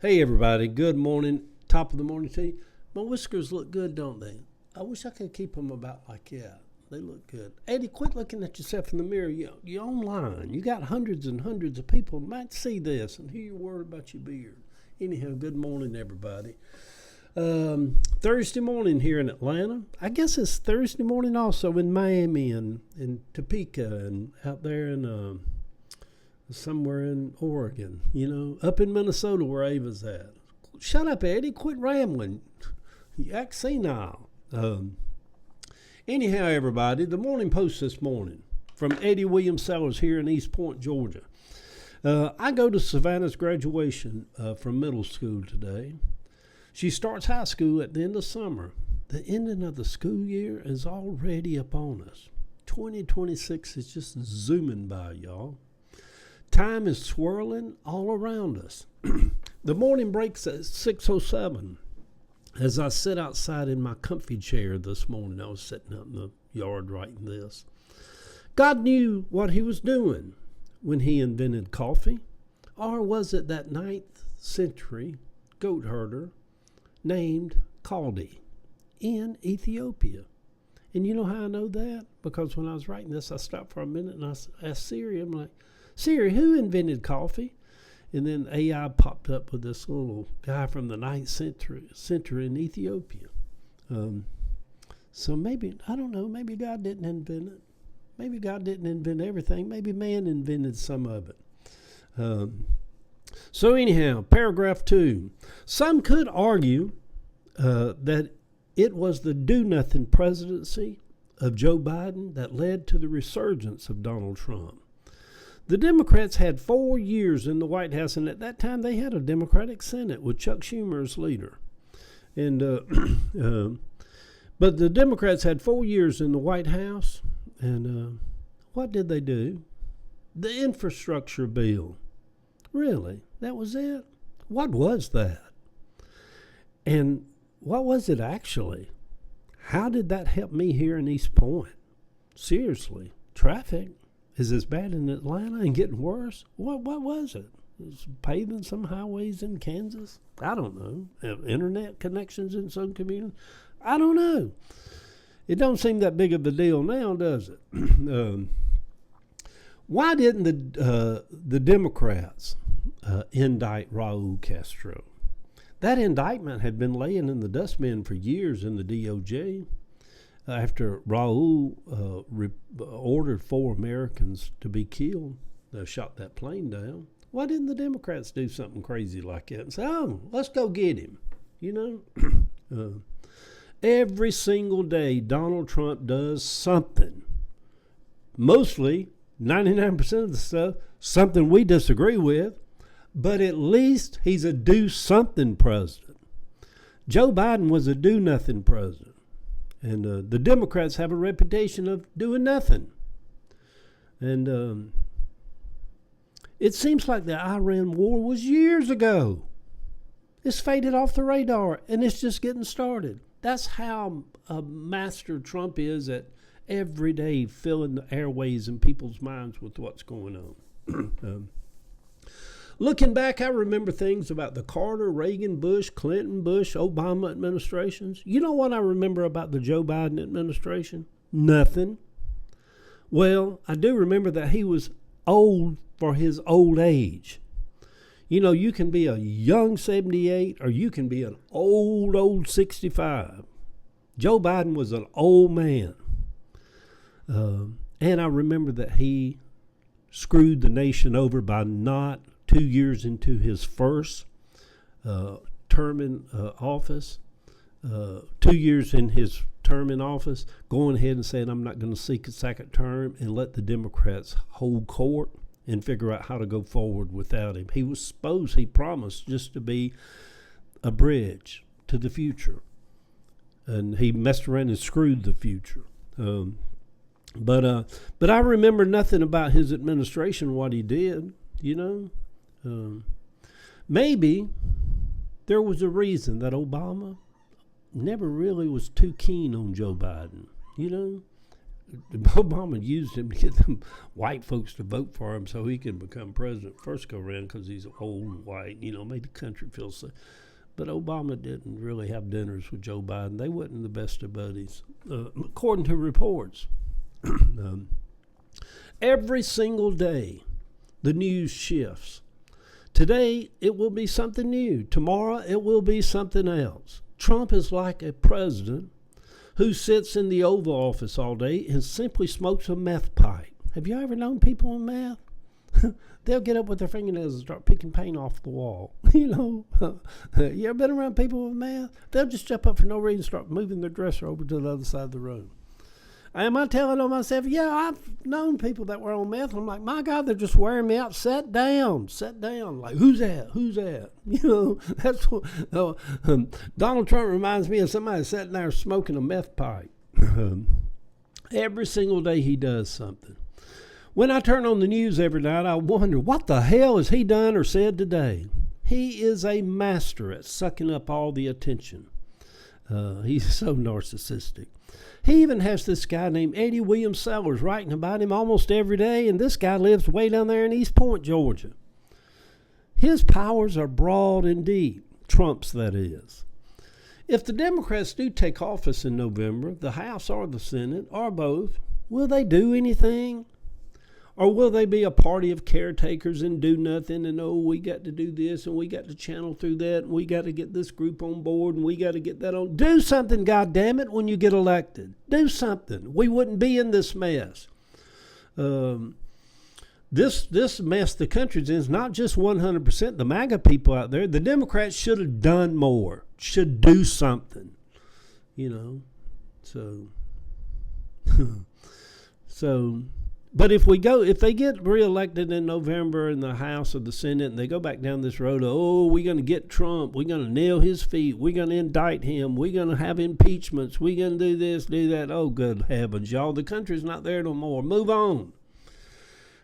Hey everybody, good morning. Top of the morning to you. My whiskers look good, don't they? I wish I could keep them about like that. They look good. Eddie, quit looking at yourself in the mirror. You're online. You got hundreds and hundreds of people might see this and hear your word about your beard. Anyhow, good morning everybody. Thursday morning here in Atlanta. I guess it's Thursday morning also in Miami and in Topeka and out there in somewhere in Oregon, up in Minnesota where Ava's at. Shut up, Eddie. Quit rambling. You act senile. Anyhow, everybody, the Morning Post this morning from Eddie William Sellers here in East Point, Georgia. I go to Savannah's graduation from middle school today. She starts high school at the end of summer. The ending of the school year is already upon us. 2026 is just zooming by, y'all. Time is swirling all around us. The morning breaks at 6:07. As I sit outside in my comfy chair this morning, I was sitting out in the yard writing this. God knew what he was doing when he invented coffee. Or was it that 9th century goat herder named Kaldi in Ethiopia? And you know how I know that? Because when I was writing this, I stopped for a minute and I asked Siri, I'm like, Siri, who invented coffee? And then AI popped up with this little guy from the 9th century in Ethiopia. So maybe, I don't know, maybe God didn't invent it. Maybe God didn't invent everything. Maybe man invented some of it. So anyhow, paragraph 2. Some could argue that it was the do-nothing presidency of Joe Biden that led to the resurgence of Donald Trump. The Democrats had 4 years in the White House, and at that time they had a Democratic Senate with Chuck Schumer as leader. And but the Democrats had 4 years in the White House, and what did they do? The infrastructure bill. Really? That was it? What was that? And what was it actually? How did that help me here in East Point? Seriously, traffic is as bad in Atlanta and getting worse. What was it? Was paving some highways in Kansas? I don't know. Have internet connections in some communities? I don't know. It don't seem that big of a deal now, does it? Why didn't the Democrats indict Raul Castro? That indictment had been laying in the dustbin for years in the DOJ. After Raul ordered 4 Americans to be killed, they shot that plane down. Why didn't the Democrats do something crazy like that and say, oh, let's go get him? Every single day, Donald Trump does something. Mostly, 99% of the stuff, something we disagree with, but at least he's a do-something president. Joe Biden was a do-nothing president. And the Democrats have a reputation of doing nothing. And it seems like the Iran war was years ago. It's faded off the radar, and it's just getting started. That's how master Trump is at every day filling the airways and people's minds with what's going on. Looking back, I remember things about the Carter, Reagan, Bush, Clinton, Bush, Obama administrations. You know what I remember about the Joe Biden administration? Nothing. Well, I do remember that he was old for his old age. You can be a young 78 or you can be an old 65. Joe Biden was an old man. And I remember that he screwed the nation over by not 2 years into his first term in office, 2 years in his term in office, going ahead and saying, I'm not going to seek a second term, and let the Democrats hold court and figure out how to go forward without him. He promised just to be a bridge to the future. And he messed around and screwed the future. But I remember nothing about his administration, what he did, Maybe there was a reason that Obama never really was too keen on Joe Biden. Obama used him to get them white folks to vote for him so he can become president first go around because he's old and white, made the country feel safe. But Obama didn't really have dinners with Joe Biden. They wasn't the best of buddies, according to reports. Every single day, the news shifts. Today, it will be something new. Tomorrow, it will be something else. Trump is like a president who sits in the Oval Office all day and simply smokes a meth pipe. Have you ever known people with meth? They'll get up with their fingernails and start picking paint off the wall. You ever been around people with meth? They'll just jump up for no reason and start moving their dresser over to the other side of the room. Am I telling on myself? Yeah, I've known people that were on meth. I'm like, my God, they're just wearing me out. Sit down. Like, who's that? That's what Donald Trump reminds me of somebody sitting there smoking a meth pipe. Every single day he does something. When I turn on the news every night, I wonder, what the hell has he done or said today? He is a master at sucking up all the attention. He's so narcissistic. He even has this guy named Eddie Williams Sellers writing about him almost every day, and this guy lives way down there in East Point, Georgia. His powers are broad and deep, Trump's that is. If the Democrats do take office in November, the House or the Senate, or both, will they do anything? Or will they be a party of caretakers and do nothing and, we got to do this and we got to channel through that and we got to get this group on board and we got to get that on. Do something, goddammit, when you get elected. Do something. We wouldn't be in this mess. This mess the country's in is not just 100% the MAGA people out there. The Democrats should have done more, should do something, So... But if they get reelected in November in the House or the Senate and they go back down this road of, we're going to get Trump, we're going to nail his feet, we're going to indict him, we're going to have impeachments, we're going to do this, do that. Oh, good heavens, y'all, the country's not there no more. Move on.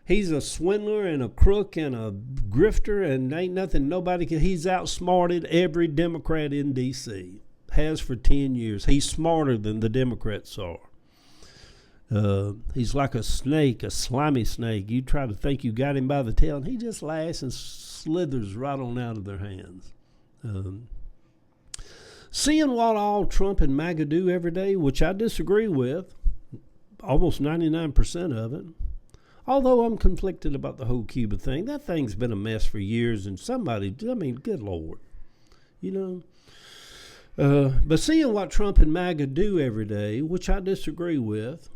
He's a swindler and a crook and a grifter and ain't nothing nobody can. He's outsmarted every Democrat in D.C. Has for 10 years. He's smarter than the Democrats are. He's like a snake, a slimy snake. You try to think you got him by the tail, and he just laughs and slithers right on out of their hands. Seeing what all Trump and MAGA do every day, which I disagree with, almost 99% of it, although I'm conflicted about the whole Cuba thing. That thing's been a mess for years, and good Lord, But seeing what Trump and MAGA do every day, which I disagree with,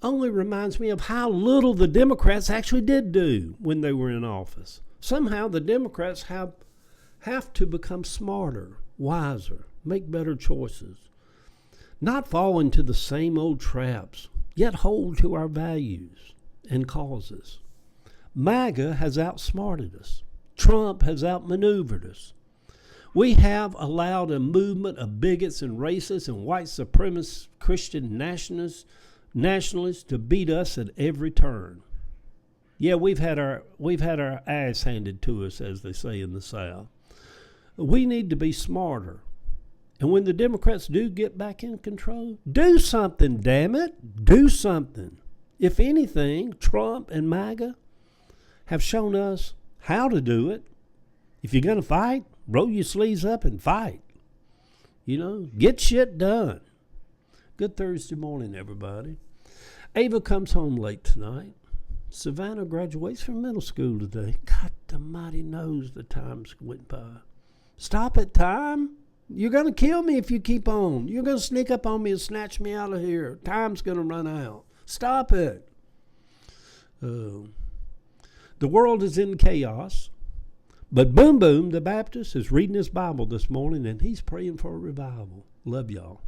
only reminds me of how little the Democrats actually did do when they were in office. Somehow the Democrats have to become smarter, wiser, make better choices, not fall into the same old traps, yet hold to our values and causes. MAGA has outsmarted us. Trump has outmaneuvered us. We have allowed a movement of bigots and racists and white supremacist Christian nationalists to beat us at every turn. Yeah, we've had our ass handed to us, as they say in the South. We need to be smarter. And when the Democrats do get back in control, do something, damn it. Do something. If anything, Trump and MAGA have shown us how to do it. If you're going to fight, roll your sleeves up and fight. Get shit done. Good Thursday morning, everybody. Ava comes home late tonight. Savannah graduates from middle school today. God almighty knows the time's went by. Stop it, time. You're going to kill me if you keep on. You're going to sneak up on me and snatch me out of here. Time's going to run out. Stop it. The world is in chaos. But Boom Boom, the Baptist, is reading his Bible this morning, and he's praying for a revival. Love y'all.